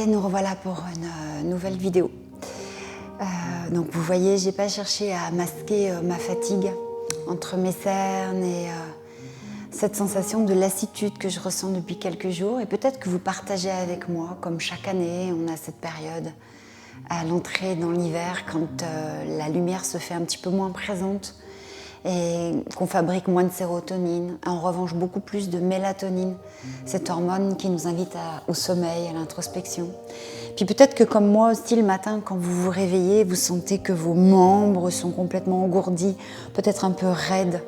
Et nous revoilà pour une nouvelle vidéo. Donc vous voyez, j'ai pas cherché à masquer ma fatigue entre mes cernes et cette sensation de lassitude que je ressens depuis quelques jours. Et peut-être que vous partagez avec moi, comme chaque année, on a cette période à l'entrée dans l'hiver quand la lumière se fait un petit peu moins présente et qu'on fabrique moins de sérotonine, en revanche beaucoup plus de mélatonine, cette hormone qui nous invite au sommeil, à l'introspection. Puis peut-être que comme moi aussi le matin, quand vous vous réveillez, vous sentez que vos membres sont complètement engourdis, peut-être un peu raides,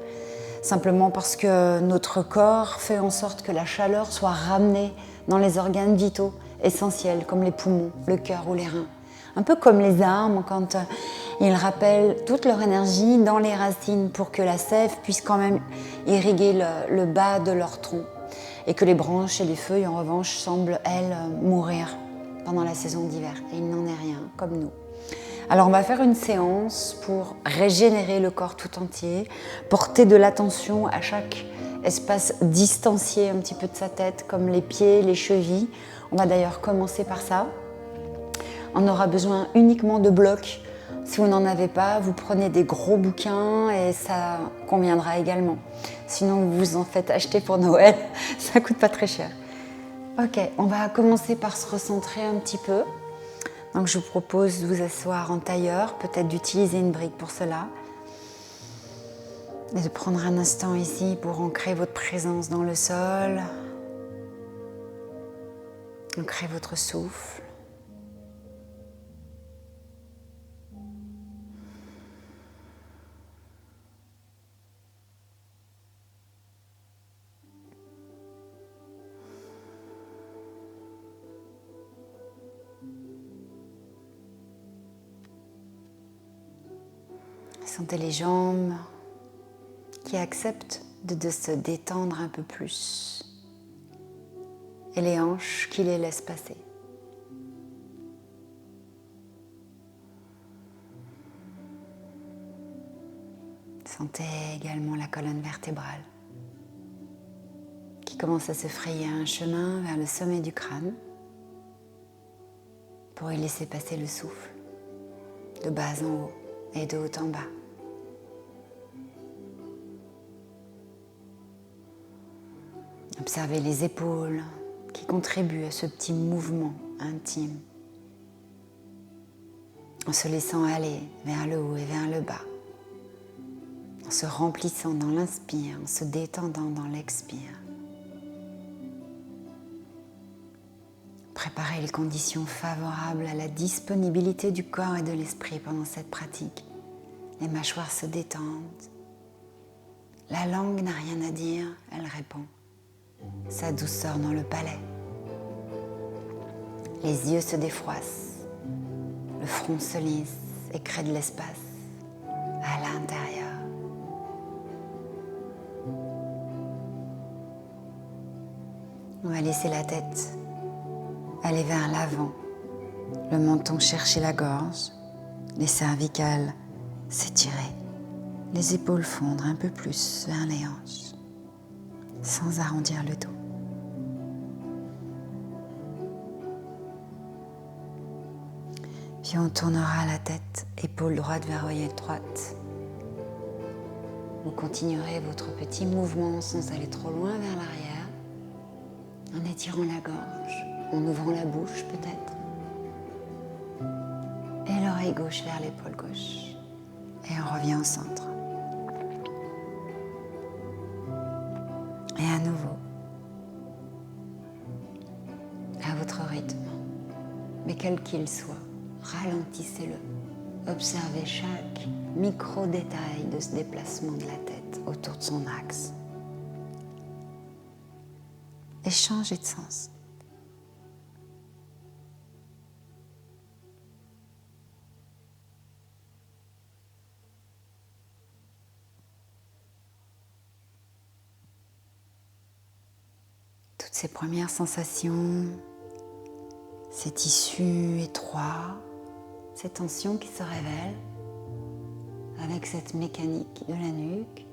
simplement parce que notre corps fait en sorte que la chaleur soit ramenée dans les organes vitaux essentiels comme les poumons, le cœur ou les reins. Un peu comme les arbres quand ils rappellent toute leur énergie dans les racines pour que la sève puisse quand même irriguer le bas de leur tronc et que les branches et les feuilles en revanche semblent, elles, mourir pendant la saison d'hiver. Et il n'en est rien, comme nous. Alors on va faire une séance pour régénérer le corps tout entier, porter de l'attention à chaque espace distancié un petit peu de sa tête, comme les pieds, les chevilles. On va d'ailleurs commencer par ça. On aura besoin uniquement de blocs. Si vous n'en avez pas, vous prenez des gros bouquins et ça conviendra également. Sinon, vous vous en faites acheter pour Noël, ça coûte pas très cher. Ok, on va commencer par se recentrer un petit peu. Donc je vous propose de vous asseoir en tailleur, peut-être d'utiliser une brique pour cela. Et de prendre un instant ici pour ancrer votre présence dans le sol. Ancrer votre souffle. Sentez les jambes qui acceptent de se détendre un peu plus et les hanches qui les laissent passer. Sentez également la colonne vertébrale qui commence à se frayer un chemin vers le sommet du crâne pour y laisser passer le souffle de bas en haut et de haut en bas. Observez les épaules qui contribuent à ce petit mouvement intime en se laissant aller vers le haut et vers le bas, en se remplissant dans l'inspire, en se détendant dans l'expire. Préparez les conditions favorables à la disponibilité du corps et de l'esprit pendant cette pratique. Les mâchoires se détendent. La langue n'a rien à dire, elle répond. Sa douceur dans le palais. Les yeux se défroissent. Le front se lisse et crée de l'espace à l'intérieur. On va laisser la tête aller vers l'avant, le menton chercher la gorge, les cervicales s'étirer, les épaules fondre un peu plus vers les hanches, sans arrondir le dos. Puis on tournera la tête, épaule droite vers oreillette droite. Vous continuerez votre petit mouvement sans aller trop loin vers l'arrière, en étirant la gorge, en ouvrant la bouche peut-être, et l'oreille gauche vers l'épaule gauche. Et on revient au centre. Et à nouveau, à votre rythme, mais quel qu'il soit, ralentissez-le. Observez chaque micro-détail de ce déplacement de la tête autour de son axe. Et changez de sens. Toutes ces premières sensations, ces tissus étroits, ces tensions qui se révèlent avec cette mécanique de la nuque,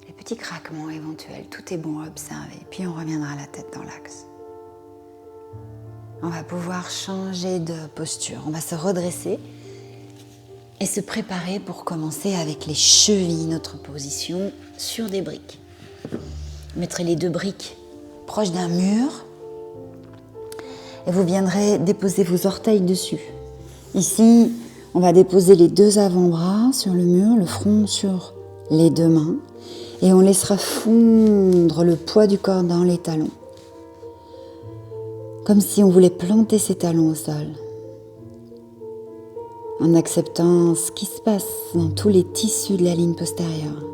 les petits craquements éventuels, tout est bon à observer. Puis on reviendra la tête dans l'axe. On va pouvoir changer de posture. On va se redresser et se préparer pour commencer avec les chevilles, notre position sur des briques. Vous mettrez les 2 briques proches d'un mur et vous viendrez déposer vos orteils dessus. Ici, on va déposer les 2 avant-bras sur le mur, le front sur les 2 mains et on laissera fondre le poids du corps dans les talons. Comme si on voulait planter ses talons au sol. En acceptant ce qui se passe dans tous les tissus de la ligne postérieure.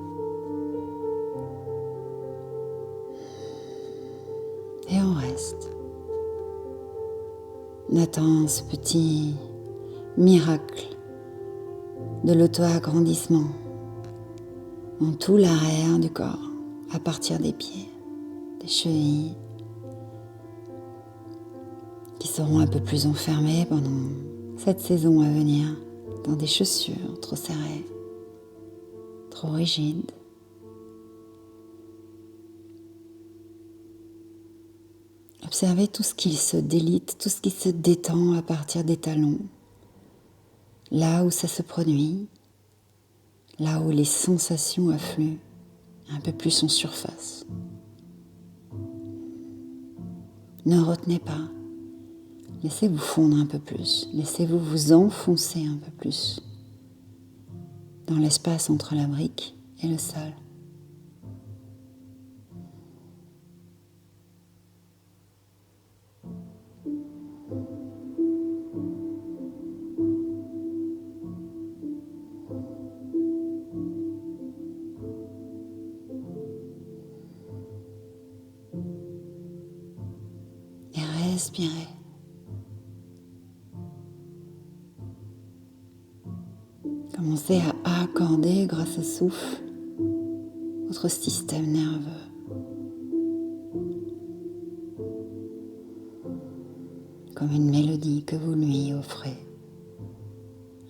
Et on reste. On attend ce petit miracle de l'auto-agrandissement dans tout l'arrière du corps, à partir des pieds, des chevilles, qui seront un peu plus enfermées pendant cette saison à venir dans des chaussures trop serrées, trop rigides. Observez tout ce qui se délite, tout ce qui se détend à partir des talons, là où ça se produit, là où les sensations affluent un peu plus en surface. Ne retenez pas. Laissez-vous fondre un peu plus, laissez-vous vous enfoncer un peu plus dans l'espace entre la brique et le sol. Et respirez. Commencez à accorder grâce au souffle votre système nerveux. Comme une mélodie que vous lui offrez.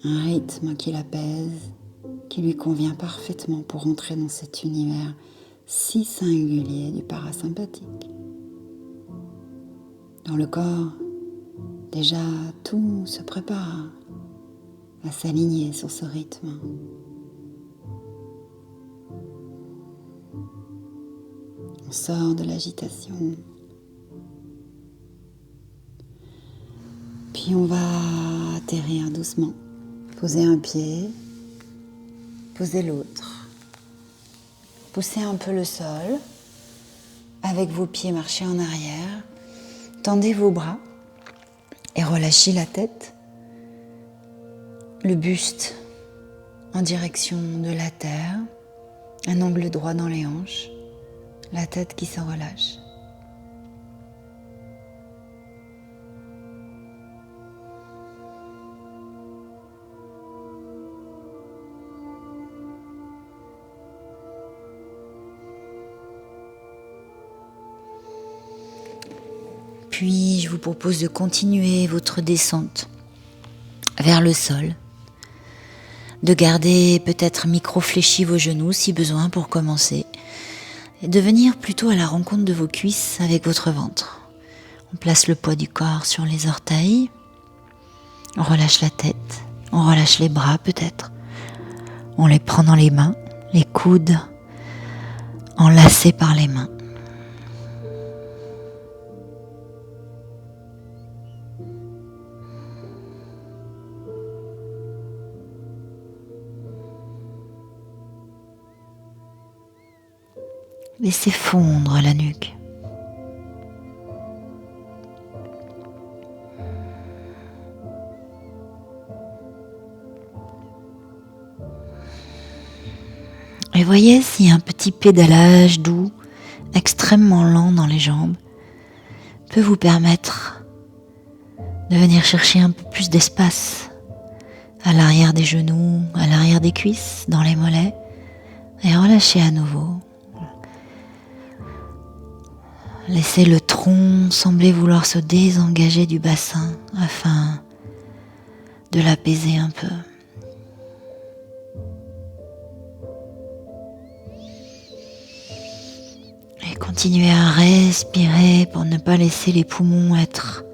Un rythme qui l'apaise, qui lui convient parfaitement pour entrer dans cet univers si singulier du parasympathique. Dans le corps, déjà tout se prépare à s'aligner sur ce rythme. On sort de l'agitation. Puis on va atterrir doucement. Posez un pied, posez l'autre. Poussez un peu le sol. Avec vos pieds, marchez en arrière. Tendez vos bras et relâchez la tête. Le buste en direction de la terre, un angle droit dans les hanches, la tête qui se relâche. Puis je vous propose de continuer votre descente vers le sol. De garder peut-être micro-fléchis vos genoux si besoin pour commencer. Et de venir plutôt à la rencontre de vos cuisses avec votre ventre. On place le poids du corps sur les orteils. On relâche la tête. On relâche les bras peut-être. On les prend dans les mains, les coudes enlacés par les mains. Laissez fondre la nuque. Et voyez si un petit pédalage doux, extrêmement lent dans les jambes, peut vous permettre de venir chercher un peu plus d'espace à l'arrière des genoux, à l'arrière des cuisses, dans les mollets, et relâchez à nouveau. Laissez le tronc sembler vouloir se désengager du bassin afin de l'apaiser un peu. Et Continuez à respirer pour ne pas laisser les poumons être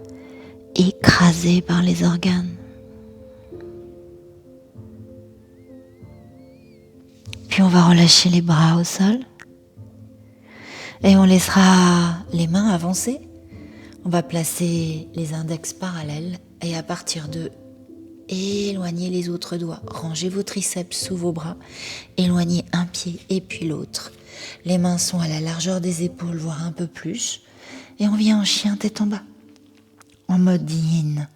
écrasés par les organes. Puis on va relâcher les bras au sol et on laissera les mains avancer. On va placer les index parallèles et à partir d'eux, éloignez les autres doigts. Rangez vos triceps sous vos bras. Éloignez un pied et puis l'autre. Les mains sont à la largeur des épaules, voire un peu plus. Et on vient en chien tête en bas, en mode yin.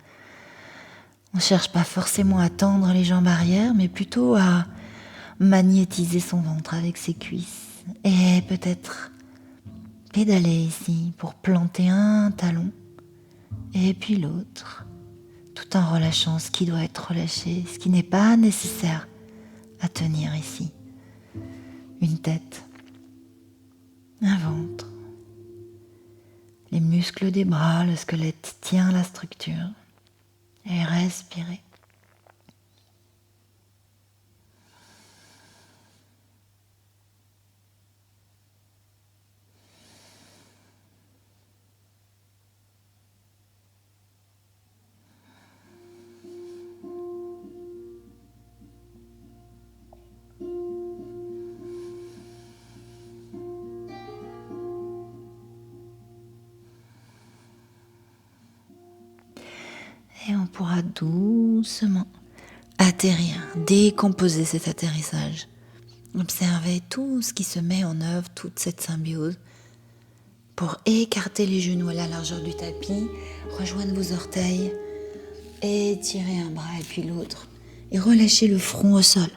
On ne cherche pas forcément à tendre les jambes arrière, mais plutôt à magnétiser son ventre avec ses cuisses. Et peut-être pédaler ici pour planter un talon et puis l'autre, tout en relâchant ce qui doit être relâché, ce qui n'est pas nécessaire à tenir ici. Une tête, un ventre, les muscles des bras, le squelette tient la structure. Et respirez. Et on pourra doucement atterrir, décomposer cet atterrissage. Observez tout ce qui se met en œuvre, toute cette symbiose, pour écarter les genoux à la largeur du tapis, rejoindre vos orteils, étirer un bras et puis l'autre, et relâcher le front au sol.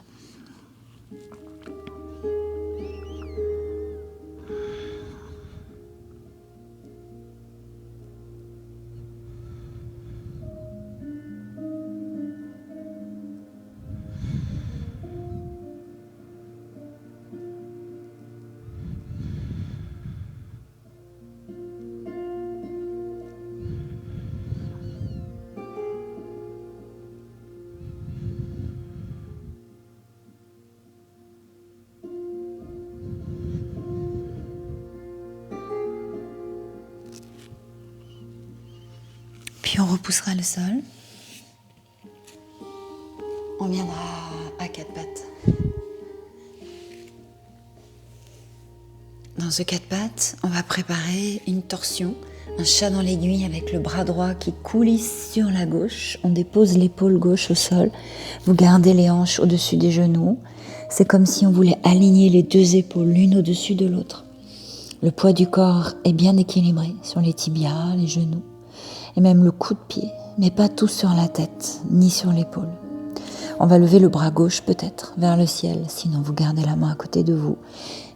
Puis on repoussera le sol. On viendra à quatre pattes. Dans ce quatre pattes, on va préparer une torsion, un chat dans l'aiguille avec le bras droit qui coulisse sur la gauche. On dépose l'épaule gauche au sol. Vous gardez les hanches au-dessus des genoux. C'est comme si on voulait aligner les deux épaules l'une au-dessus de l'autre. Le poids du corps est bien équilibré sur les tibias, les genoux et même le coup de pied, mais pas tout sur la tête ni sur l'épaule. On va lever le bras gauche peut-être vers le ciel, sinon vous gardez la main à côté de vous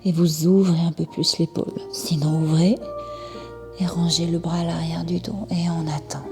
et vous ouvrez un peu plus l'épaule. Sinon ouvrez et rangez le bras à l'arrière du dos et on attend.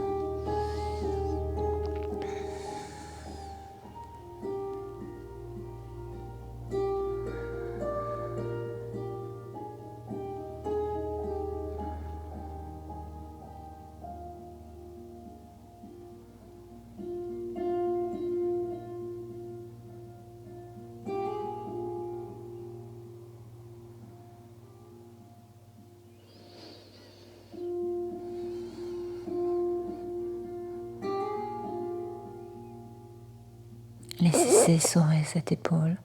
Laissez s'essorer cette épaule.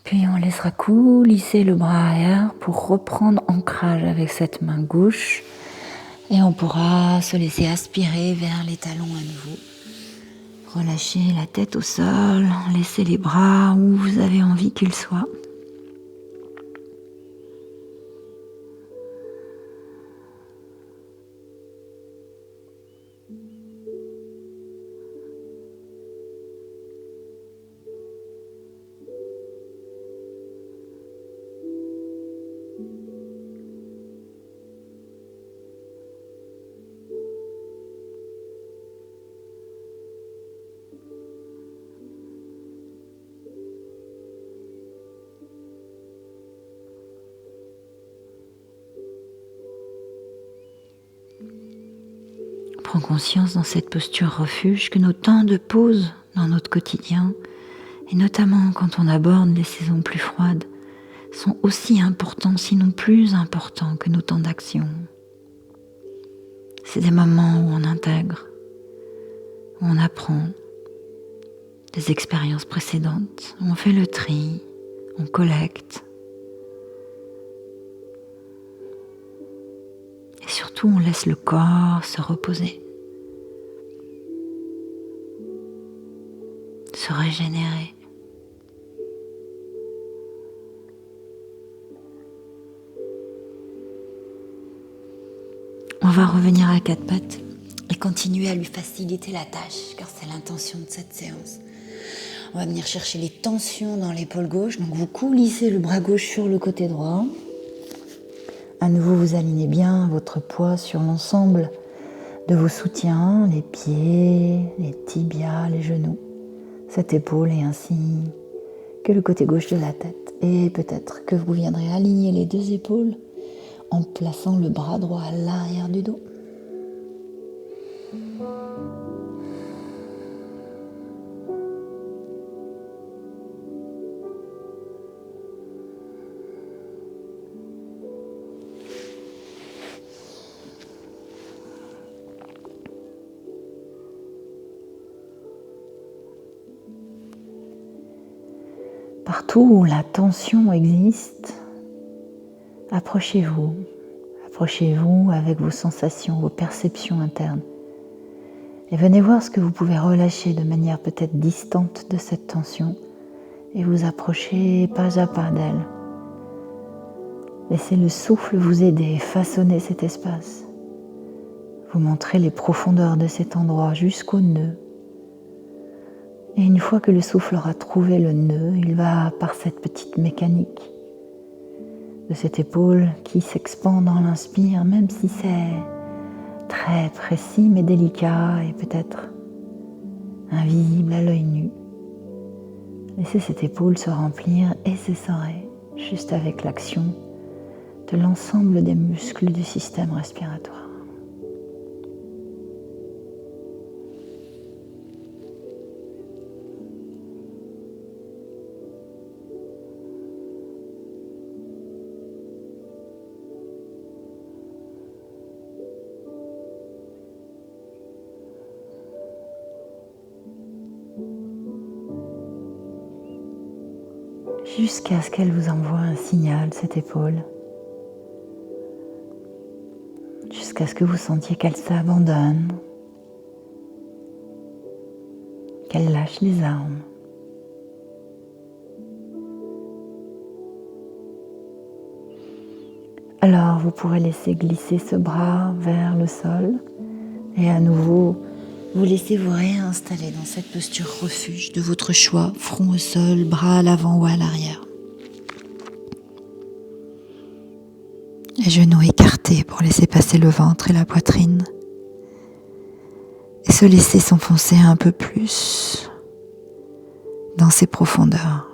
Puis on laissera coulisser le bras arrière pour reprendre ancrage avec cette main gauche. Et on pourra se laisser aspirer vers les talons à nouveau. Relâchez la tête au sol, laissez les bras où vous avez envie qu'ils soient. Prends conscience dans cette posture refuge que nos temps de pause dans notre quotidien, et notamment quand on aborde les saisons plus froides, sont aussi importants, sinon plus importants que nos temps d'action. C'est des moments où on intègre, où on apprend des expériences précédentes, où on fait le tri, on collecte. Et surtout, on laisse le corps se reposer, se régénérer. On va revenir à quatre pattes et continuer à lui faciliter la tâche, car c'est l'intention de cette séance. On va venir chercher les tensions dans l'épaule gauche, donc vous coulissez le bras gauche sur le côté droit. À nouveau, vous alignez bien votre poids sur l'ensemble de vos soutiens, les pieds, les tibias, les genoux, cette épaule et ainsi que le côté gauche de la tête. Et peut-être que vous viendrez aligner les deux épaules en plaçant le bras droit à l'arrière du dos. Partout où la tension existe, approchez-vous. Approchez-vous avec vos sensations, vos perceptions internes. Et venez voir ce que vous pouvez relâcher de manière peut-être distante de cette tension et vous approcher pas à pas d'elle. Laissez le souffle vous aider, façonner cet espace. Vous montrer les profondeurs de cet endroit jusqu'au nœud. Et une fois que le souffle aura trouvé le nœud, il va par cette petite mécanique de cette épaule qui s'expand dans l'inspire, même si c'est très précis mais délicat et peut-être invisible à l'œil nu. Laissez cette épaule se remplir et s'essorer juste avec l'action de l'ensemble des muscles du système respiratoire. Jusqu'à ce qu'elle vous envoie un signal, cette épaule. Jusqu'à ce que vous sentiez qu'elle s'abandonne, qu'elle lâche les armes. Alors vous pourrez laisser glisser ce bras vers le sol et à nouveau vous laissez vous réinstaller dans cette posture refuge de votre choix, front au sol, bras à l'avant ou à l'arrière. Les genoux écartés pour laisser passer le ventre et la poitrine. Et se laisser s'enfoncer un peu plus dans ces profondeurs.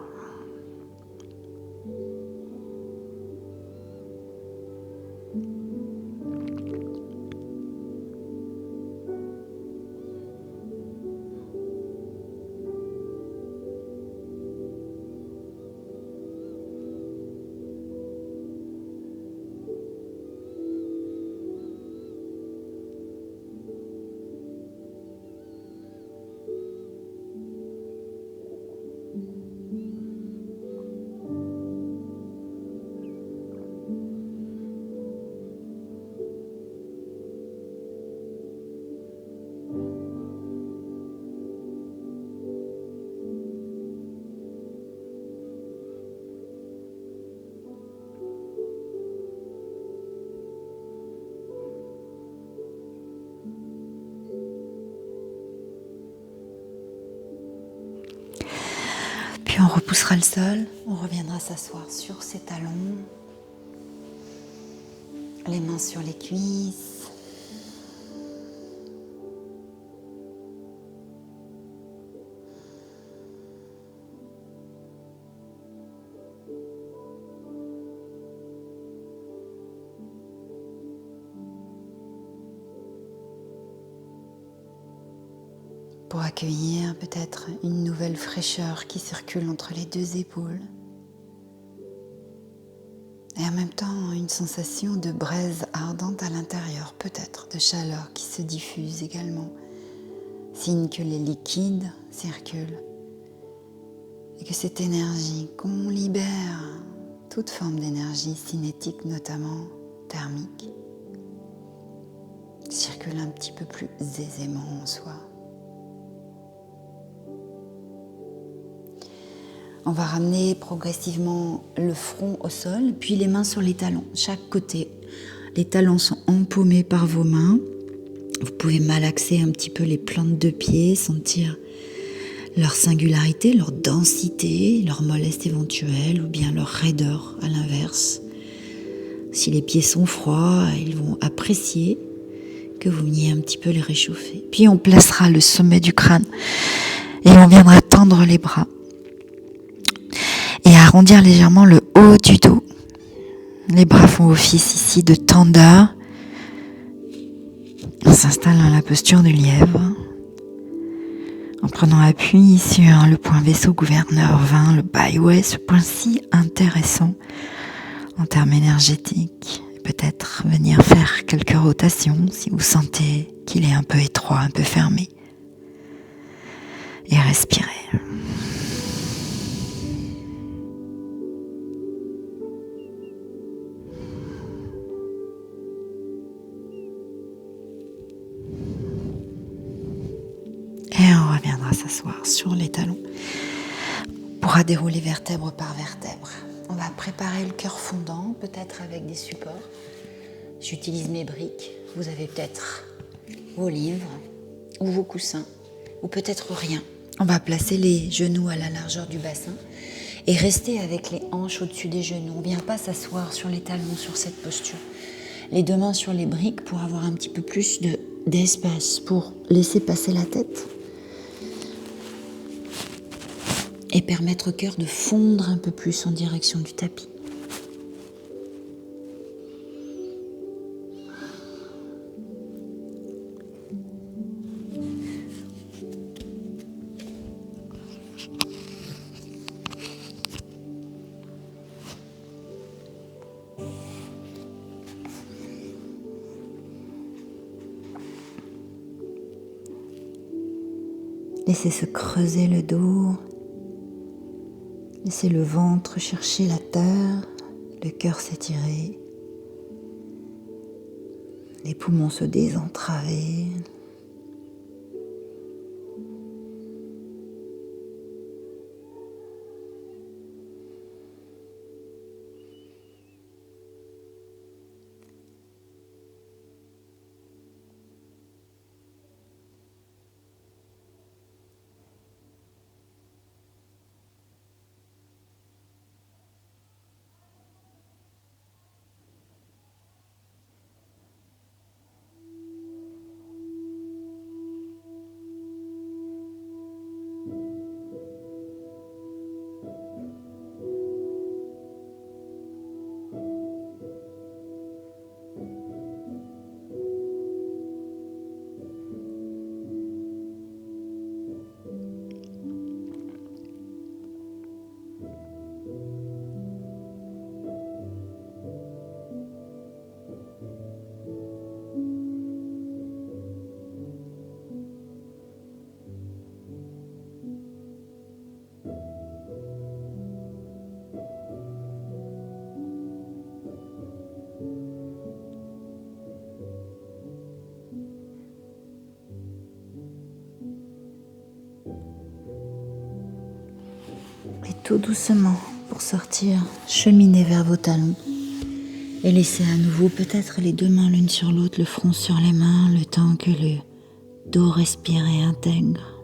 Puis on repoussera le sol, on reviendra s'asseoir sur ses talons, les mains sur les cuisses. pour accueillir peut-être une nouvelle fraîcheur qui circule entre les deux épaules. Et en même temps, une sensation de braise ardente à l'intérieur, peut-être de chaleur qui se diffuse également, signe que les liquides circulent et que cette énergie qu'on libère, toute forme d'énergie cinétique notamment thermique, circule un petit peu plus aisément en soi. On va ramener progressivement le front au sol, puis les mains sur les talons, chaque côté. Les talons sont empaumés par vos mains. Vous pouvez malaxer un petit peu les plantes de pied, sentir leur singularité, leur densité, leur mollesse éventuelle ou bien leur raideur à l'inverse. Si les pieds sont froids, ils vont apprécier que vous veniez un petit peu les réchauffer. Puis on placera le sommet du crâne et on viendra tendre les bras et arrondir légèrement le haut du dos. Les bras font office ici de tendeur. On s'installe dans la posture du lièvre en prenant appui sur le point vaisseau gouverneur 20, le byway, ce point si intéressant en termes énergétiques. Peut-être venir faire quelques rotations si vous sentez qu'il est un peu étroit, un peu fermé. Et respirez. Et on reviendra s'asseoir sur les talons. On pourra dérouler vertèbre par vertèbre. On va préparer le cœur fondant, peut-être avec des supports. J'utilise mes briques. Vous avez peut-être vos livres ou vos coussins, ou peut-être rien. On va placer les genoux à la largeur du bassin et rester avec les hanches au-dessus des genoux. On ne vient pas s'asseoir sur les talons sur cette posture. Les deux mains sur les briques pour avoir un petit peu plus d'espace pour laisser passer la tête et permettre au cœur de fondre un peu plus en direction du tapis. Laissez se creuser le dos. Laissez le ventre chercher la terre, le cœur s'étirer, les poumons se désentraver. Et tout doucement, pour sortir, cheminez vers vos talons et laissez à nouveau peut-être les deux mains l'une sur l'autre, le front sur les mains, le temps que le dos respire et intègre.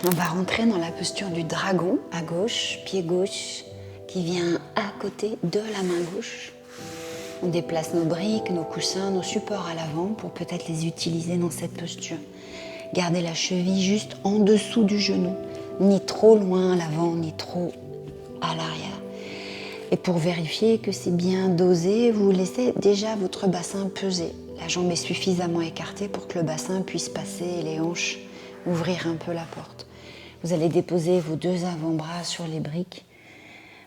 On va rentrer dans la posture du dragon à gauche, pied gauche qui vient à côté de la main gauche. On déplace nos briques, nos coussins, nos supports à l'avant pour peut-être les utiliser dans cette posture. Gardez la cheville juste en dessous du genou, ni trop loin à l'avant, ni trop à l'arrière. Et pour vérifier que c'est bien dosé, vous laissez déjà votre bassin peser. La jambe est suffisamment écartée pour que le bassin puisse passer et les hanches ouvrir un peu la porte. Vous allez déposer vos deux avant-bras sur les briques.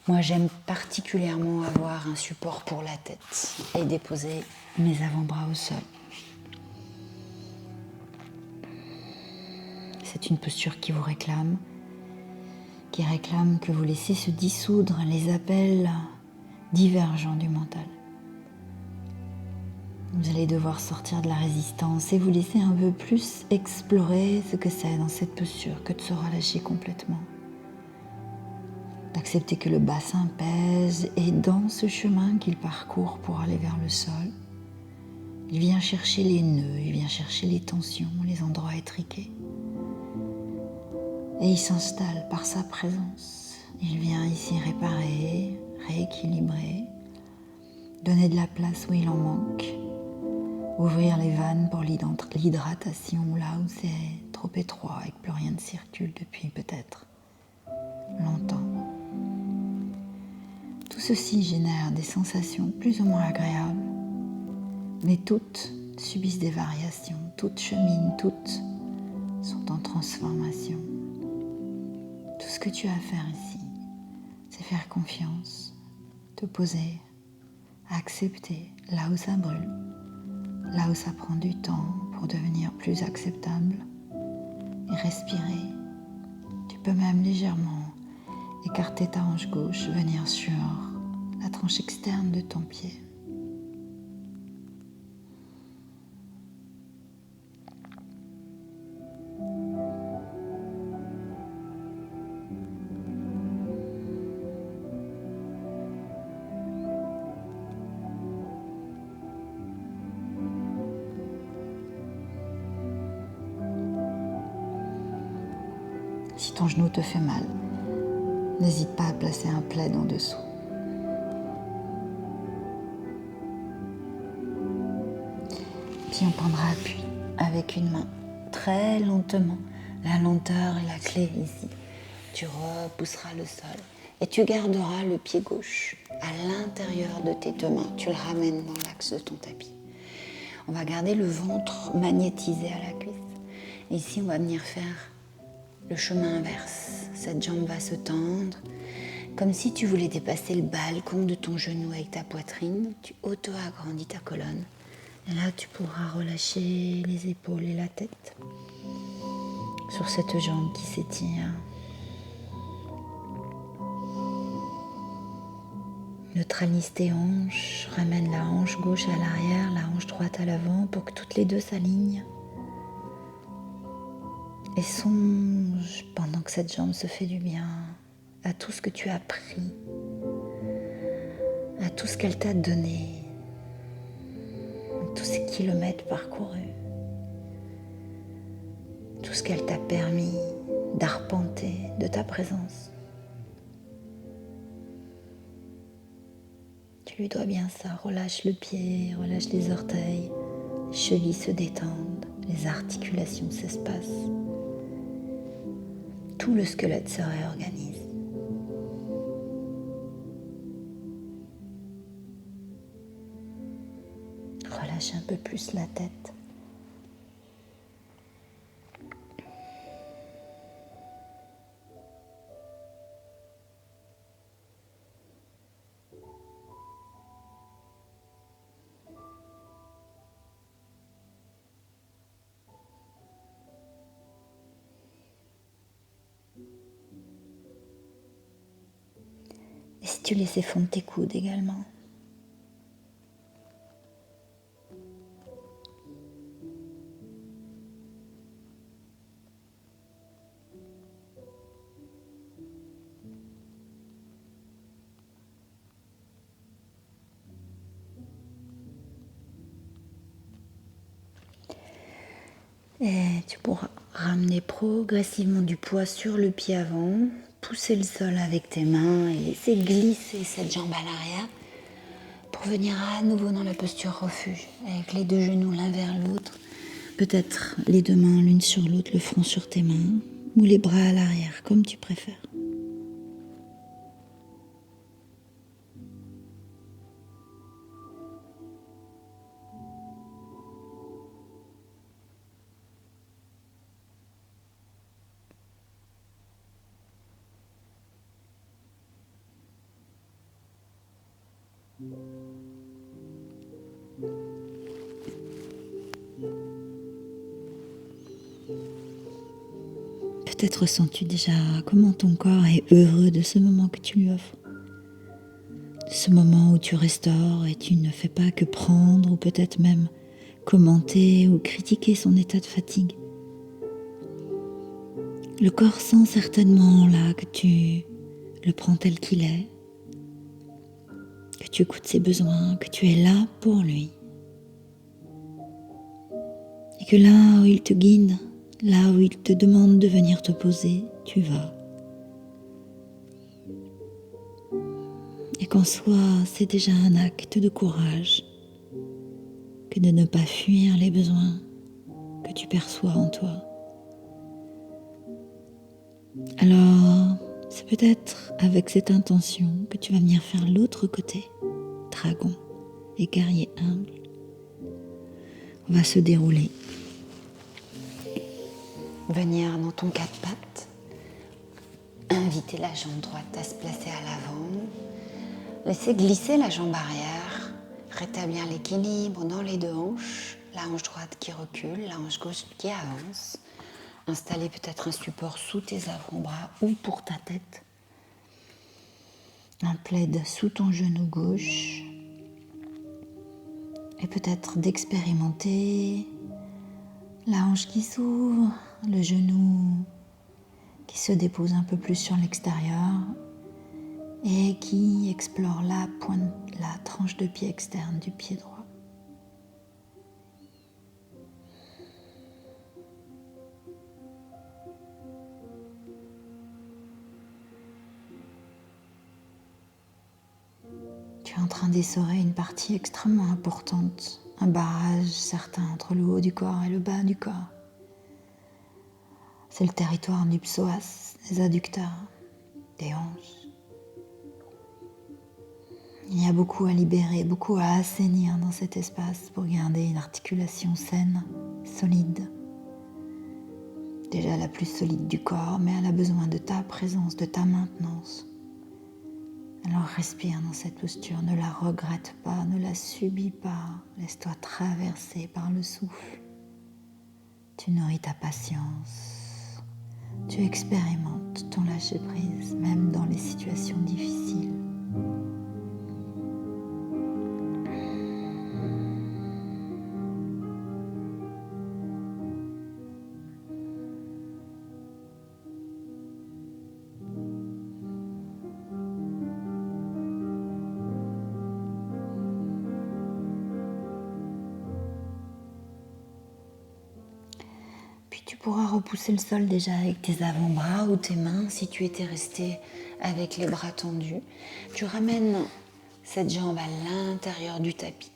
Moi, j'aime particulièrement avoir un support pour la tête et déposer mes avant-bras au sol. C'est une posture qui vous réclame, qui réclame que vous laissez se dissoudre les appels divergents du mental. Vous allez devoir sortir de la résistance et vous laisser un peu plus explorer ce que c'est dans cette posture que de se relâcher complètement. D'accepter que le bassin pèse et dans ce chemin qu'il parcourt pour aller vers le sol, il vient chercher les nœuds, il vient chercher les tensions, les endroits étriqués. Et il s'installe par sa présence. Il vient ici réparer, rééquilibrer, donner de la place où il en manque, ouvrir les vannes pour l'hydratation là où c'est trop étroit et que plus rien ne circule depuis peut-être longtemps. Tout ceci génère des sensations plus ou moins agréables, mais toutes subissent des variations, toutes cheminent, toutes sont en transformation. Tout ce que tu as à faire ici, c'est faire confiance, te poser, accepter là où ça brûle, là où ça prend du temps pour devenir plus acceptable et respirer. Tu peux même légèrement écarter ta hanche gauche, venir sur la tranche externe de ton pied. Si ton genou te fait mal, n'hésite pas à placer un plaid en dessous. Puis on prendra appui avec une main, très lentement. La lenteur est la clé ici. Tu repousseras le sol et tu garderas le pied gauche à l'intérieur de tes deux mains. Tu le ramènes dans l'axe de ton tapis. On va garder le ventre magnétisé à la cuisse. Et ici, on va venir faire le chemin inverse. Cette jambe va se tendre, comme si tu voulais dépasser le balcon de ton genou avec ta poitrine. Tu auto-agrandis ta colonne. Et là, tu pourras relâcher les épaules et la tête sur cette jambe qui s'étire. Neutralise tes hanches, ramène la hanche gauche à l'arrière, la hanche droite à l'avant pour que toutes les deux s'alignent. Et songe, pendant que cette jambe se fait du bien, à tout ce que tu as appris, à tout ce qu'elle t'a donné, à tous ces kilomètres parcourus, tout ce qu'elle t'a permis d'arpenter de ta présence. Tu lui dois bien ça, relâche le pied, relâche les orteils, les chevilles se détendent, les articulations s'espacent. Tout le squelette se réorganise. Relâche un peu plus la tête. Et si tu laissais fondre tes coudes également. Et tu pourras ramener progressivement du poids sur le pied avant, pousser le sol avec tes mains et laisser glisser cette jambe à l'arrière pour venir à nouveau dans la posture refuge, avec les deux genoux l'un vers l'autre, peut-être les deux mains l'une sur l'autre, le front sur tes mains, ou les bras à l'arrière, comme tu préfères. Peut-être sens-tu déjà comment ton corps est heureux de ce moment que tu lui offres. De ce moment où tu restaures et tu ne fais pas que prendre ou peut-être même commenter ou critiquer son état de fatigue. Le corps sent certainement là que tu le prends tel qu'il est, que tu écoutes ses besoins, que tu es là pour lui. Et que là où il te guide, là où il te demande de venir te poser, tu vas. Et qu'en soi, c'est déjà un acte de courage que de ne pas fuir les besoins que tu perçois en toi. Alors, c'est peut-être avec cette intention que tu vas venir faire l'autre côté, dragon et guerrier humble. On va se dérouler. Venir dans ton quatre pattes, inviter la jambe droite à se placer à l'avant, laisser glisser la jambe arrière, rétablir l'équilibre dans les deux hanches, la hanche droite qui recule, la hanche gauche qui avance, installer peut-être un support sous tes avant-bras ou pour ta tête, un plaid sous ton genou gauche et peut-être d'expérimenter la hanche qui s'ouvre, le genou qui se dépose un peu plus sur l'extérieur et qui explore la tranche de pied externe du pied droit. Tu es en train d'essorer une partie extrêmement importante, un barrage certain entre le haut du corps et le bas du corps. C'est le territoire du psoas, des adducteurs, des hanches. Il y a beaucoup à libérer, beaucoup à assainir dans cet espace pour garder une articulation saine, solide. Déjà la plus solide du corps, mais elle a besoin de ta présence, de ta maintenance. Alors respire dans cette posture, ne la regrette pas, ne la subis pas, laisse-toi traverser par le souffle. Tu nourris ta patience, tu expérimentes ton lâcher-prise, même dans les situations difficiles. Puis tu pourras repousser le sol déjà avec tes avant-bras ou tes mains si tu étais resté avec les bras tendus. Tu ramènes cette jambe à l'intérieur du tapis.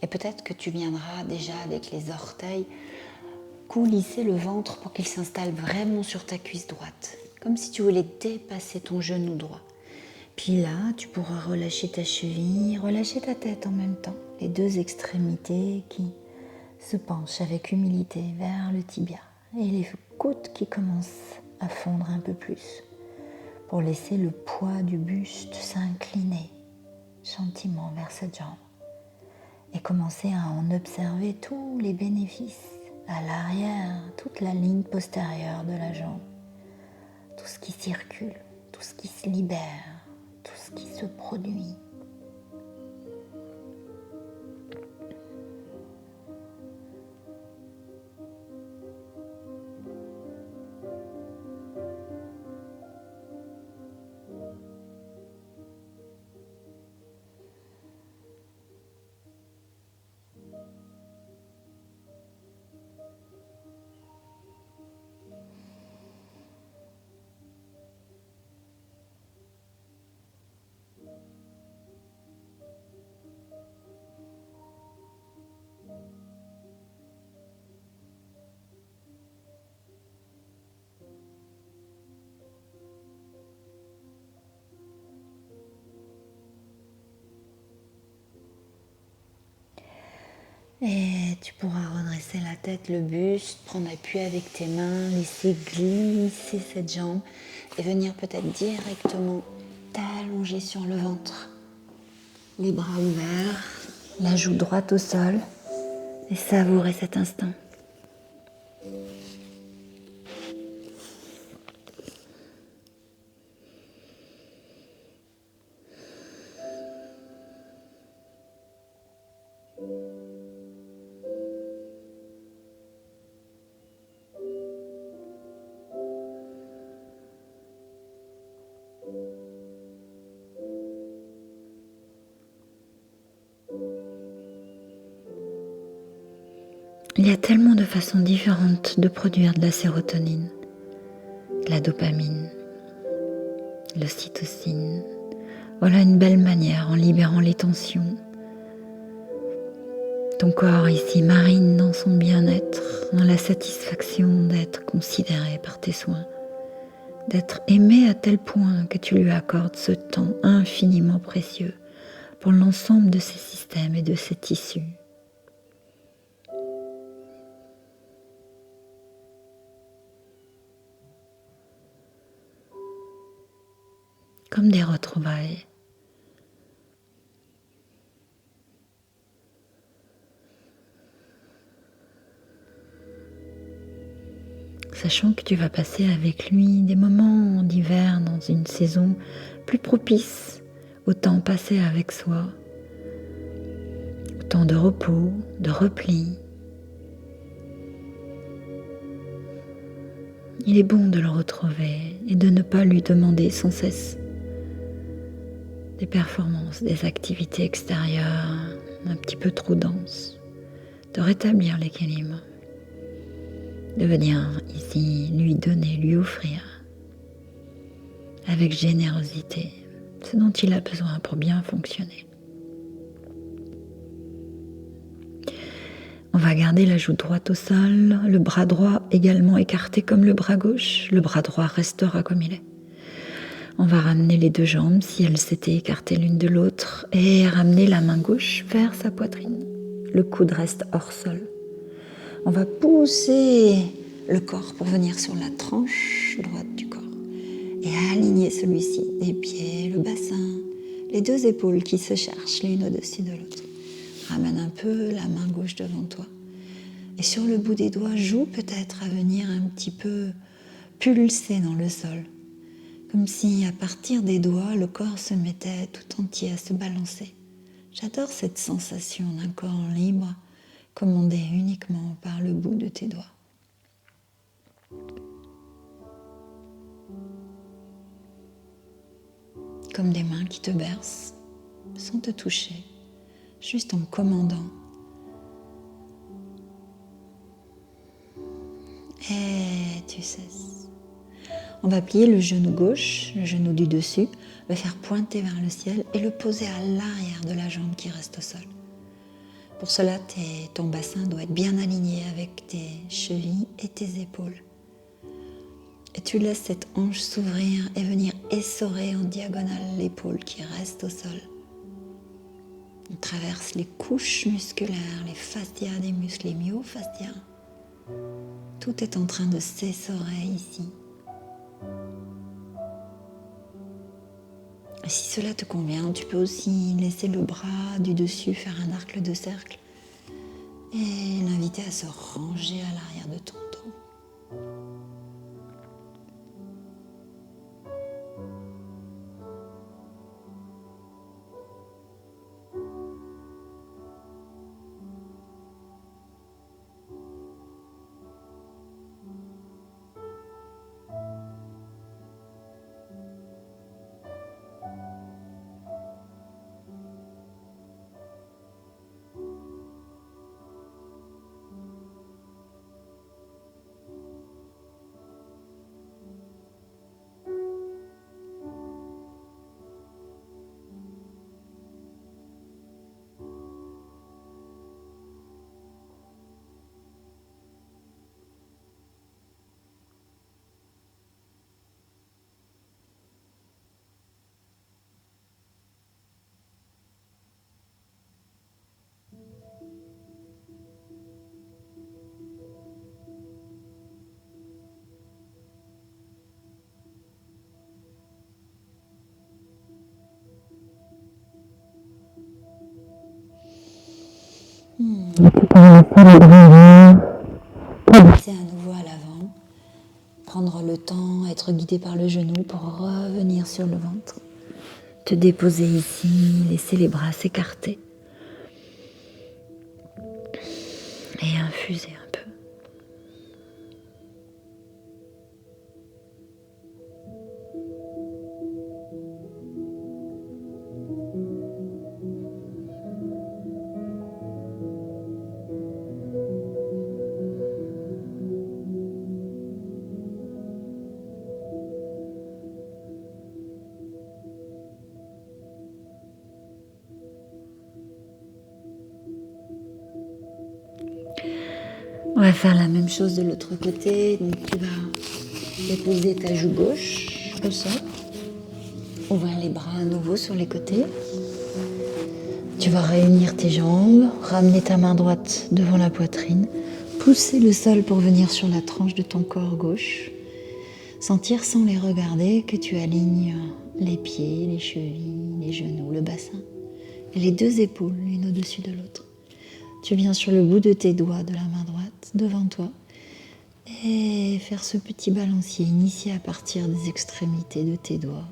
Et peut-être que tu viendras déjà avec les orteils coulisser le ventre pour qu'il s'installe vraiment sur ta cuisse droite, comme si tu voulais dépasser ton genou droit. Puis là, tu pourras relâcher ta cheville, relâcher ta tête en même temps, les deux extrémités qui se penchent avec humilité vers le tibia et les côtes qui commencent à fondre un peu plus pour laisser le poids du buste s'incliner gentiment vers cette jambe et commencer à en observer tous les bénéfices à l'arrière, toute la ligne postérieure de la jambe, tout ce qui circule, tout ce qui se libère, tout ce qui se produit. Et tu pourras redresser la tête, le buste, prendre appui avec tes mains, laisser glisser cette jambe et venir peut-être directement t'allonger sur le ventre. Les bras ouverts, la joue droite au sol et savourer cet instant. Il y a tellement de façons différentes de produire de la sérotonine, de la dopamine, de l'ocytocine. Voilà une belle manière en libérant les tensions. Ton corps ici marine dans son bien-être, dans la satisfaction d'être considéré par tes soins, d'être aimé à tel point que tu lui accordes ce temps infiniment précieux pour l'ensemble de ses systèmes et de ses tissus. Comme des retrouvailles. Sachant que tu vas passer avec lui des moments d'hiver dans une saison plus propice au temps passé avec soi, au temps de repos, de repli. Il est bon de le retrouver et de ne pas lui demander sans cesse des performances, des activités extérieures un petit peu trop denses, de rétablir l'équilibre, de venir ici lui donner, lui offrir avec générosité ce dont il a besoin pour bien fonctionner. On va garder la joue droite au sol, le bras droit également écarté comme le bras gauche, le bras droit restera comme il est. On va ramener les deux jambes si elles s'étaient écartées l'une de l'autre et ramener la main gauche vers sa poitrine. Le coude reste hors sol. On va pousser le corps pour venir sur la tranche droite du corps et aligner celui-ci, les pieds, le bassin, les deux épaules qui se cherchent l'une au-dessus de l'autre. Ramène un peu la main gauche devant toi et sur le bout des doigts, joue peut-être à venir un petit peu pulser dans le sol. Comme si à partir des doigts, le corps se mettait tout entier à se balancer. J'adore cette sensation d'un corps libre, commandé uniquement par le bout de tes doigts. Comme des mains qui te bercent, sans te toucher, juste en commandant. Et tu cesses. On va plier le genou gauche, le genou du dessus, le faire pointer vers le ciel et le poser à l'arrière de la jambe qui reste au sol. Pour cela, ton bassin doit être bien aligné avec tes chevilles et tes épaules. Et tu laisses cette hanche s'ouvrir et venir essorer en diagonale l'épaule qui reste au sol. On traverse les couches musculaires, les fascias des muscles, les myofascias. Tout est en train de s'essorer ici. Si cela te convient, tu peux aussi laisser le bras du dessus faire un arc de cercle et l'inviter à se ranger à l'arrière de ton dos. Passer à nouveau à l'avant, prendre le temps, être guidé par le genou pour revenir sur le ventre. Te déposer ici, laisser les bras s'écarter et infuser un peu. On va faire la même chose de l'autre côté. Donc tu vas déposer ta joue gauche au sol. Ouvrir les bras à nouveau sur les côtés. Tu vas réunir tes jambes, ramener ta main droite devant la poitrine, pousser le sol pour venir sur la tranche de ton corps gauche. Sentir sans les regarder que tu alignes les pieds, les chevilles, les genoux, le bassin et les deux épaules l'une au-dessus de l'autre. Tu viens sur le bout de tes doigts de la main droite devant toi et faire ce petit balancier initié à partir des extrémités de tes doigts.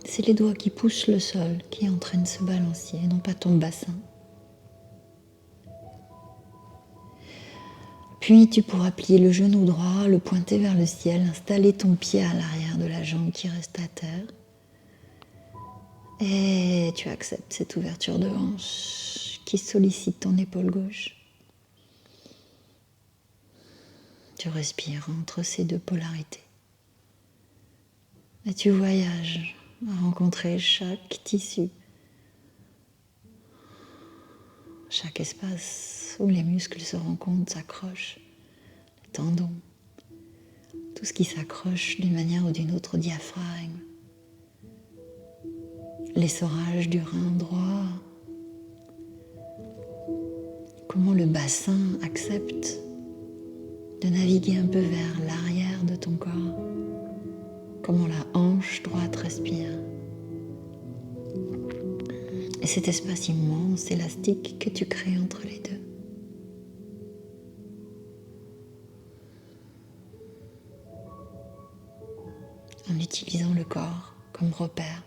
C'est les doigts qui poussent le sol qui entraînent ce balancier, non pas ton bassin. Puis tu pourras plier le genou droit, le pointer vers le ciel, installer ton pied à l'arrière de la jambe qui reste à terre. Et tu acceptes cette ouverture de hanche qui sollicite ton épaule gauche. Tu respires entre ces deux polarités. Et tu voyages à rencontrer chaque tissu, chaque espace où les muscles se rencontrent, s'accrochent, les tendons, tout ce qui s'accroche d'une manière ou d'une autre au diaphragme, l'essorage du rein droit, comment le bassin accepte de naviguer un peu vers l'arrière de ton corps, comment la hanche droite respire. Et cet espace immense, élastique que tu crées entre les deux. En utilisant le corps comme repère,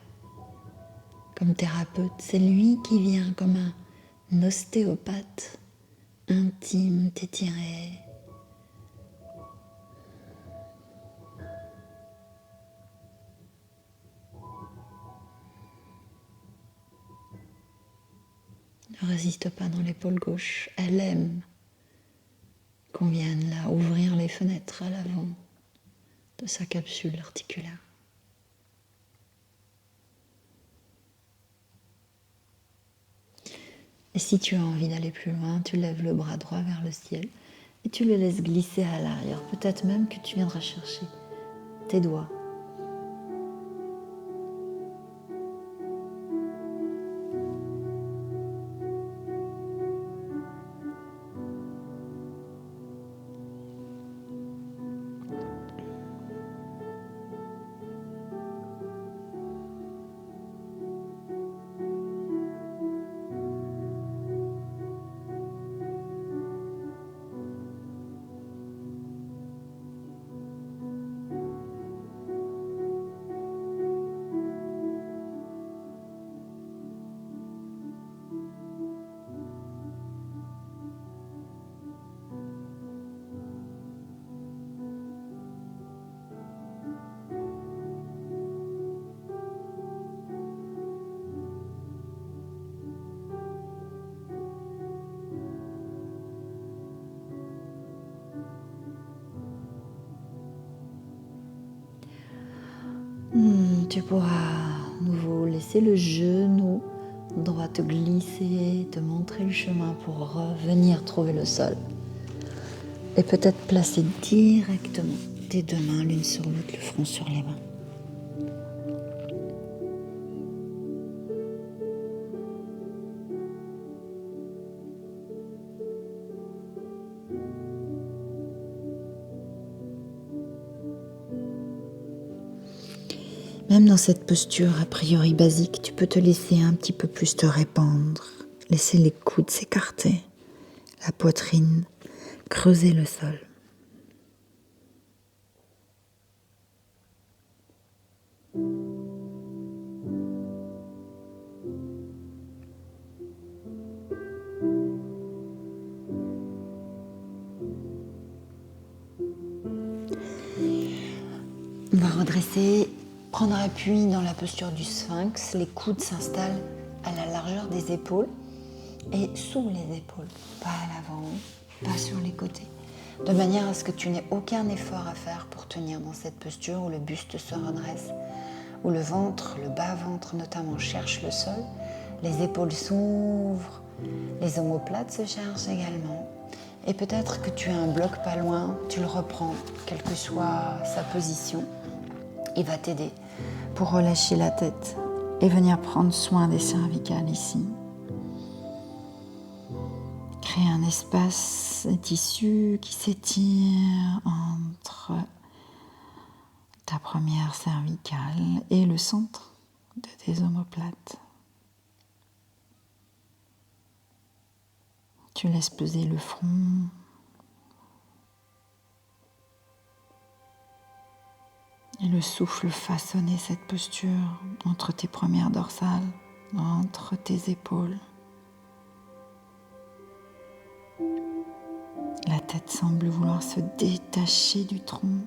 comme thérapeute, c'est lui qui vient comme un ostéopathe intime t'étirer. Ne résiste pas dans l'épaule gauche, elle aime qu'on vienne là ouvrir les fenêtres à l'avant de sa capsule articulaire. Et si tu as envie d'aller plus loin, tu lèves le bras droit vers le ciel et tu le laisses glisser à l'arrière. Peut-être même que tu viendras chercher tes doigts. Tu pourras à nouveau laisser le genou droit te glisser, te montrer le chemin pour revenir trouver le sol. Et peut-être placer directement tes deux mains l'une sur l'autre, le front sur les mains. Même dans cette posture a priori basique, tu peux te laisser un petit peu plus te répandre, laisser les coudes s'écarter, la poitrine creuser le sol. On va redresser, prendre appui dans la posture du sphinx. Les coudes s'installent à la largeur des épaules et sous les épaules, pas à l'avant, pas sur les côtés. De manière à ce que tu n'aies aucun effort à faire pour tenir dans cette posture où le buste se redresse, où le ventre, le bas-ventre notamment, cherche le sol, les épaules s'ouvrent, les omoplates se cherchent également. Et peut-être que tu as un bloc pas loin, tu le reprends, quelle que soit sa position. Il va t'aider pour relâcher la tête et venir prendre soin des cervicales ici. Créer un espace, un tissu qui s'étire entre ta première cervicale et le centre de tes omoplates. Tu laisses peser le front. Et le souffle façonner cette posture entre tes premières dorsales, entre tes épaules. La tête semble vouloir se détacher du tronc.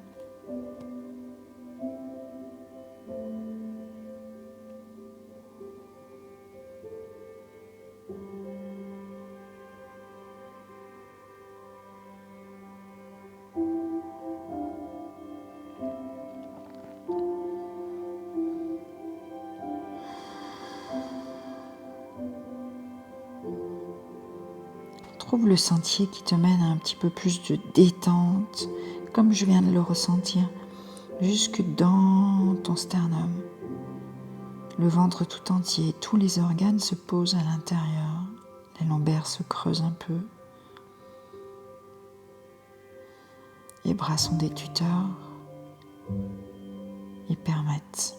Trouve le sentier qui te mène à un petit peu plus de détente, comme je viens de le ressentir, jusque dans ton sternum. Le ventre tout entier, tous les organes se posent à l'intérieur. Les lombaires se creusent un peu. Les bras sont des tuteurs. Ils permettent.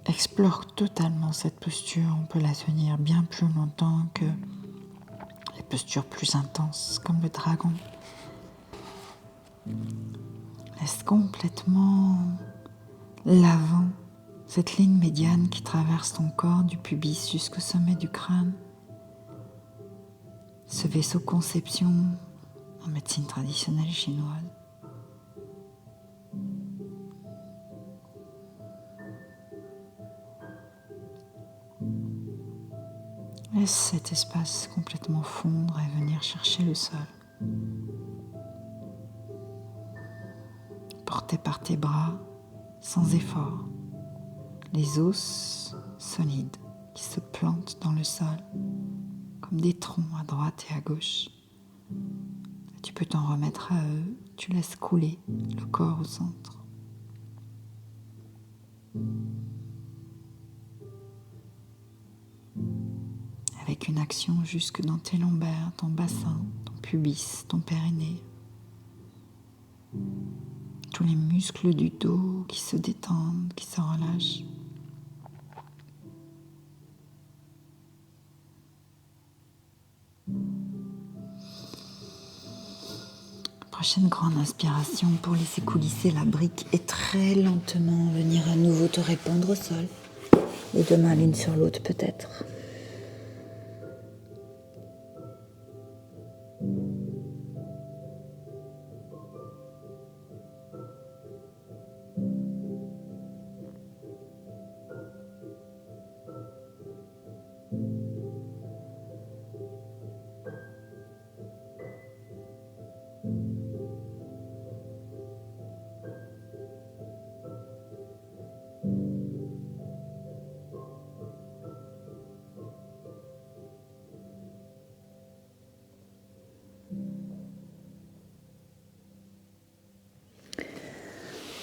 Explore totalement cette posture, on peut la tenir bien plus longtemps que les postures plus intenses, comme le dragon. Laisse complètement l'avant, cette ligne médiane qui traverse ton corps du pubis jusqu'au sommet du crâne. Ce vaisseau conception en médecine traditionnelle chinoise. Laisse cet espace complètement fondre et venir chercher le sol. Porté par tes bras, sans effort. Les os solides qui se plantent dans le sol, comme des troncs à droite et à gauche. Tu peux t'en remettre à eux, tu laisses couler le corps au centre. Avec une action jusque dans tes lombaires, ton bassin, ton pubis, ton périnée. Tous les muscles du dos qui se détendent, qui se relâchent. Prochaine grande inspiration pour laisser coulisser la brique et très lentement venir à nouveau te répandre au sol. Les deux mains l'une sur l'autre peut-être.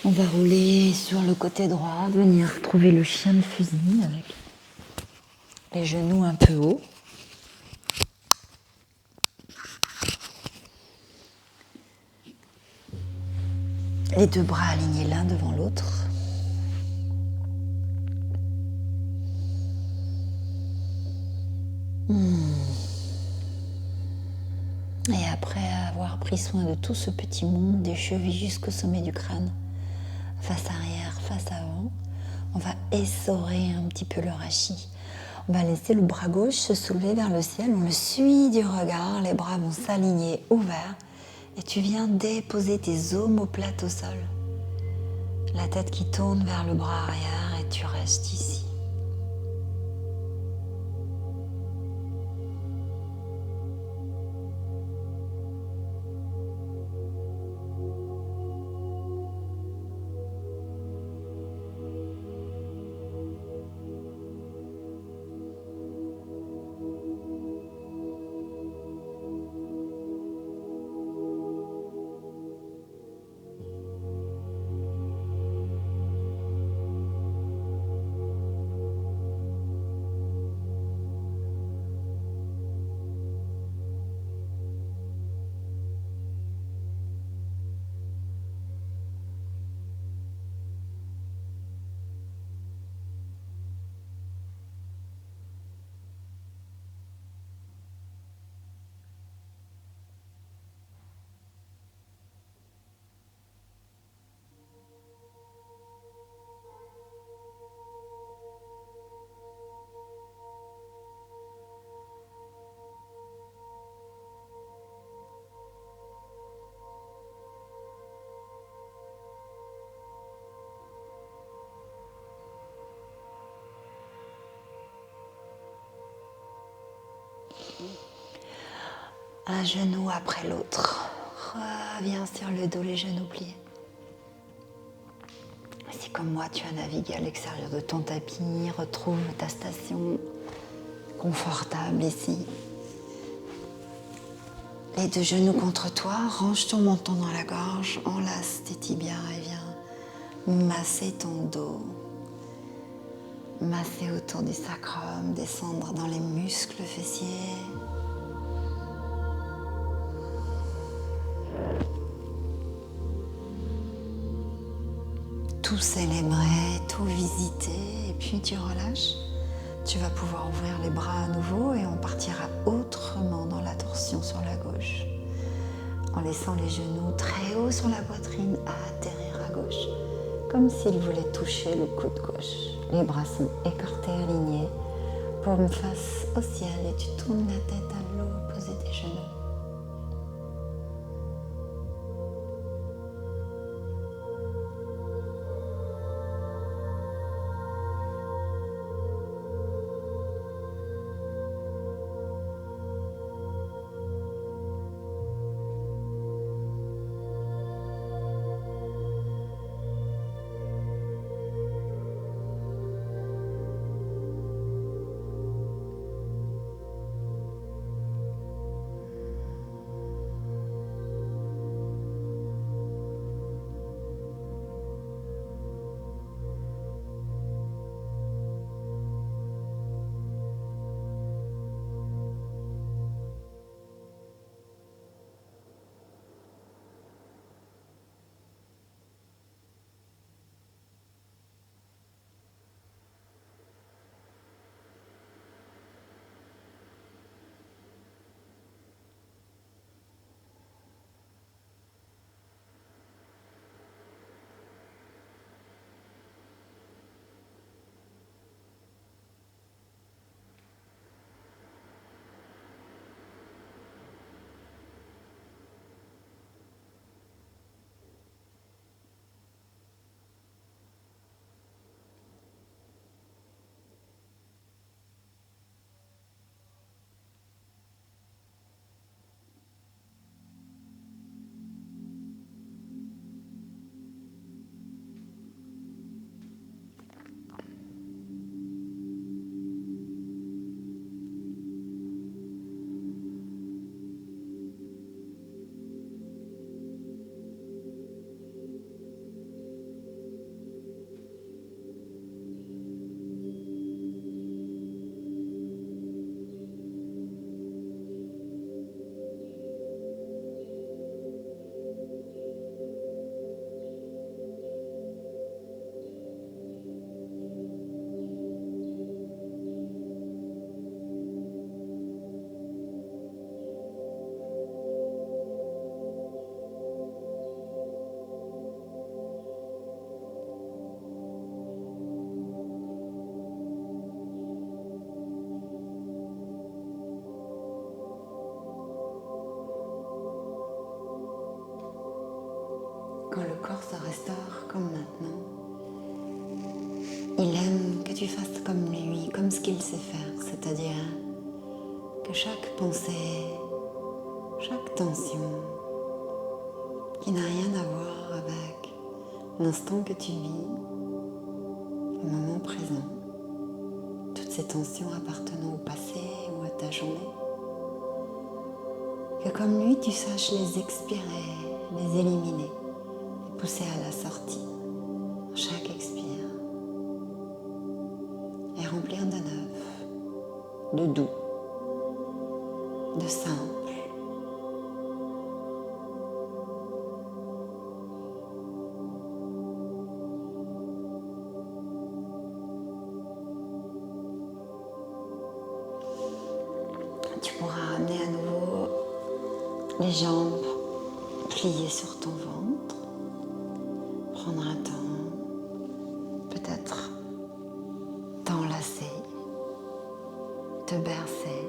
On va rouler sur le côté droit, venir trouver le chien de fusil avec les genoux un peu hauts. Les deux bras alignés l'un devant l'autre. Et après avoir pris soin de tout ce petit monde, des chevilles jusqu'au sommet du crâne, face arrière, face avant, on va essorer un petit peu le rachis. On va laisser le bras gauche se soulever vers le ciel, on le suit du regard, les bras vont s'aligner ouverts et tu viens déposer tes omoplates au sol. La tête qui tourne vers le bras arrière et tu restes ici. Un genou après l'autre. Reviens sur le dos, les genoux pliés. Si comme moi tu as navigué à l'extérieur de ton tapis, retrouve ta station confortable ici. Les deux genoux contre toi, range ton menton dans la gorge, enlace tes tibias et viens masser ton dos. Masser autour du sacrum, descendre dans les muscles fessiers. Tout célébrer, tout visiter, et puis tu relâches. Tu vas pouvoir ouvrir les bras à nouveau et on partira autrement dans la torsion sur la gauche. En laissant les genoux très haut sur la poitrine atterrir à gauche, comme s'ils voulaient toucher le coude gauche. Les bras sont écartés, alignés, paume face au ciel et tu tournes la tête à l'opposé des genoux. corps se restaure comme maintenant. Il aime que tu fasses comme lui, comme ce qu'il sait faire, c'est-à-dire que chaque pensée, chaque tension, qui n'a rien à voir avec l'instant que tu vis, le moment présent, toutes ces tensions appartenant au passé ou à ta journée, que comme lui tu saches les expirer, les éliminer, les pousser à la sortie, chaque expire, et remplir de neuf, de doux, de simple. Tu pourras ramener à nouveau les jambes pliées sur ton ventre, prendre un temps, peut-être t'enlacer, te bercer,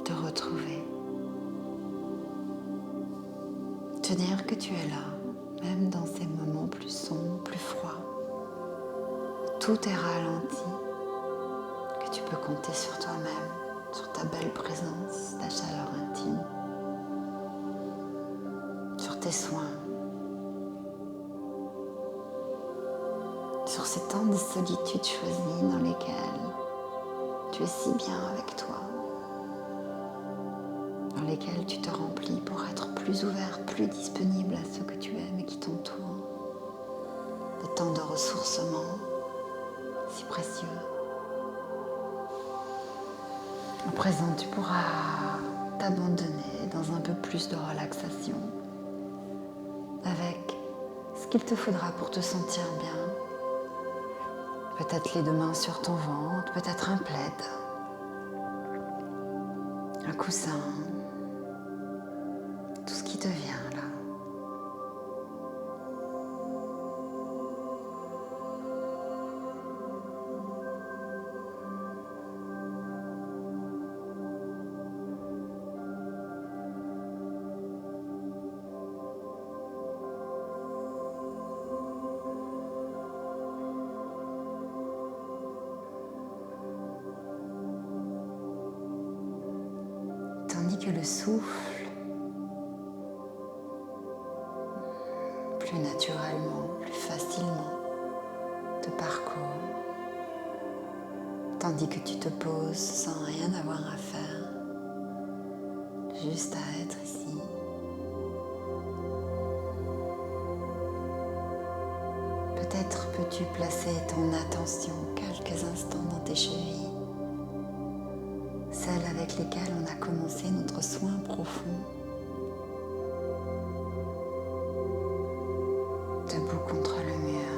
te retrouver, te dire que tu es là, même dans ces moments plus sombres, plus froids, où tout est ralenti, que tu peux compter sur toi-même, sur ta belle présence, ta chaleur intime, sur tes soins, sur ces temps de solitude choisis dans lesquels tu es si bien avec toi, dans lesquels tu te remplis pour être plus ouverte, plus disponible à ceux que tu aimes et qui t'entourent. Des temps de ressourcement si précieux. À présent, tu pourras t'abandonner dans un peu plus de relaxation avec ce qu'il te faudra pour te sentir bien. Peut-être les deux mains sur ton ventre, peut-être un plaid, un coussin, tout ce qui te vient là. Tandis que le souffle, plus naturellement, plus facilement, te parcourt, tandis que tu te poses sans rien avoir à faire, juste à être ici. Peut-être peux-tu placer ton attention quelques instants dans tes chevilles, celles avec lesquelles on a commencé notre soin profond. Debout contre le mur.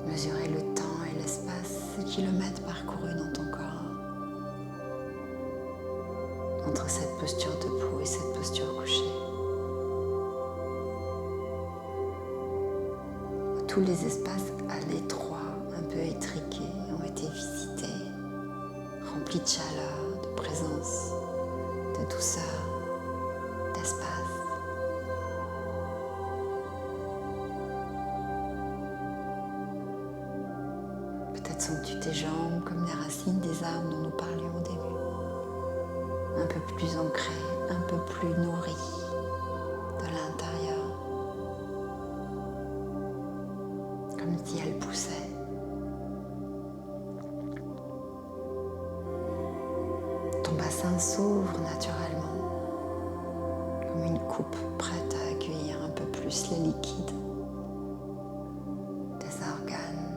Mesurer le temps et l'espace, kilomètres parcourus dans ton corps. Entre cette posture debout et cette posture couchée. Tous les espaces à l'étroit, un peu étriqués, ont été visités, remplis de chaleur, de présence, de douceur, d'espace. Peut-être sens-tu tes jambes comme les racines des arbres dont nous parlions au début, un peu plus ancrées, un peu plus nourries de l'intérieur. Comme si elle poussait. Ton bassin s'ouvre naturellement, comme une coupe prête à accueillir un peu plus les liquides, tes organes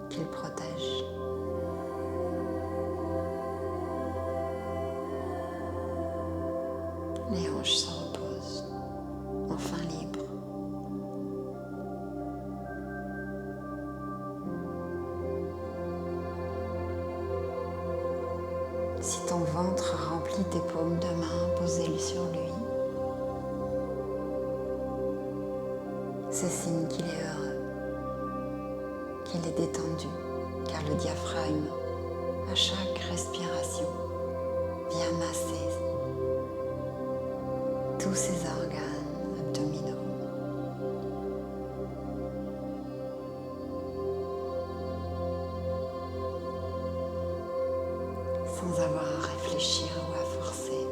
qu'il protège. Les hanches se reposent, enfin libres. Si ton ventre remplit tes paumes de main, posez-le sur lui. C'est signe qu'il est heureux, qu'il est détendu, car le diaphragme, à chaque respiration, bien masser tous ces organes abdominaux. Sans avoir à réfléchir ou à forcer.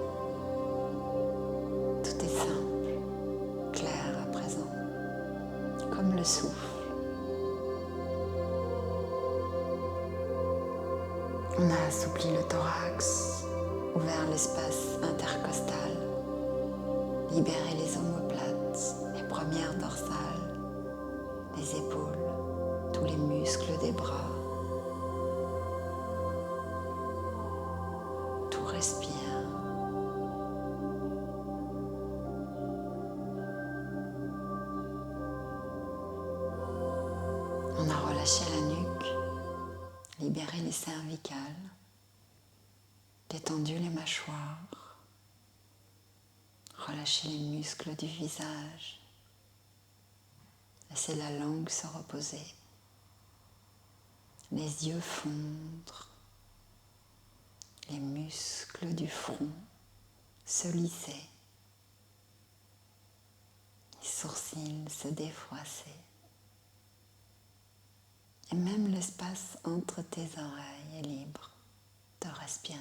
Tout est simple, clair à présent, comme le souffle. On a assoupli le thorax, ouvert l'espace intercostal, libéré les omoplates, les premières dorsales, les épaules, tous les muscles des bras. Tout respire. On a relâché la nuque, libéré les cervicales, détendu les mâchoires, relâché les muscles du visage, laissez la langue se reposer, les yeux fondre, les muscles du front se lisser, les sourcils se défroisser. Et même l'espace entre tes oreilles est libre de respirer.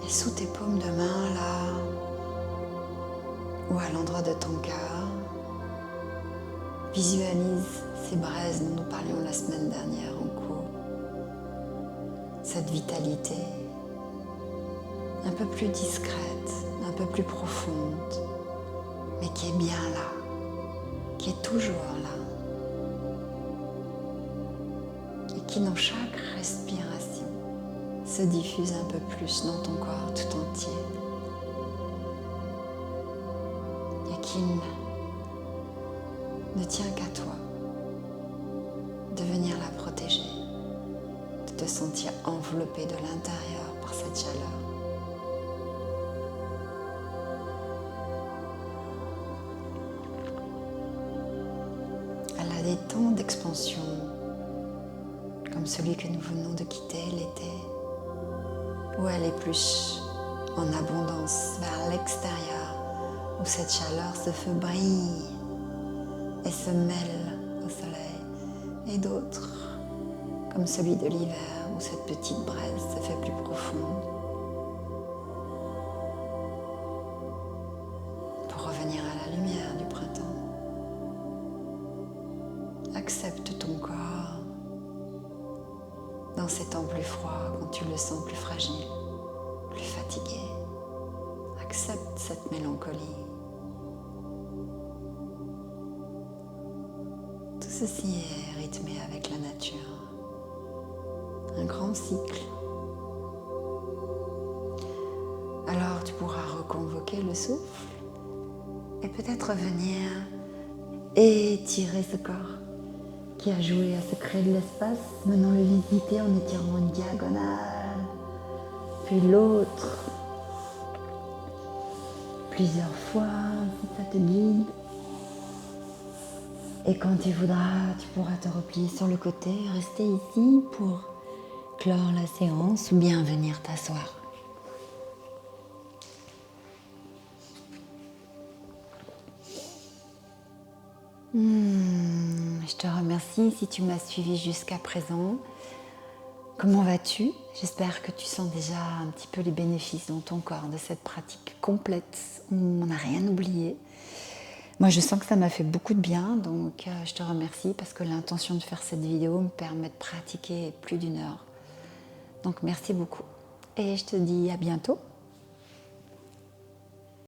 Et sous tes paumes de main, là, ou à l'endroit de ton cœur, visualise ces braises dont nous parlions la semaine dernière en cours. Cette vitalité, un peu plus discrète, un peu plus profonde, mais qui est bien là, qui est toujours là, et qui dans chaque respiration se diffuse un peu plus dans ton corps tout entier, et qui ne tient qu'à toi de venir la protéger, de te sentir enveloppé de l'intérieur par cette chaleur. Elle a des temps d'expansion, comme celui que nous venons de quitter l'été, où elle épluche en abondance vers l'extérieur, où cette chaleur se fait brille et se mêle au soleil, et d'autres, comme celui de l'hiver, où cette petite braise se fait plus profonde, pour revenir à la lumière du printemps. Accepte ton corps dans ces temps plus froids, quand tu le sens plus fragile, plus fatigué. Accepte cette mélancolie. Tout ceci est rythmé avec la nature. Un grand cycle. Alors tu pourras reconvoquer le souffle et peut-être venir étirer ce corps qui a joué à se créer de l'espace. Maintenant le visiter en étirant une diagonale, puis l'autre, plusieurs fois si ça te guide. Et quand tu voudras, tu pourras te replier sur le côté, rester ici pour clore la séance ou bien venir t'asseoir. Je te remercie si tu m'as suivi jusqu'à présent. Comment vas-tu? J'espère que tu sens déjà un petit peu les bénéfices dans ton corps de cette pratique complète où on n'a rien oublié. Moi, je sens que ça m'a fait beaucoup de bien, donc je te remercie parce que l'intention de faire cette vidéo me permet de pratiquer plus d'1 heure. Donc merci beaucoup et je te dis à bientôt.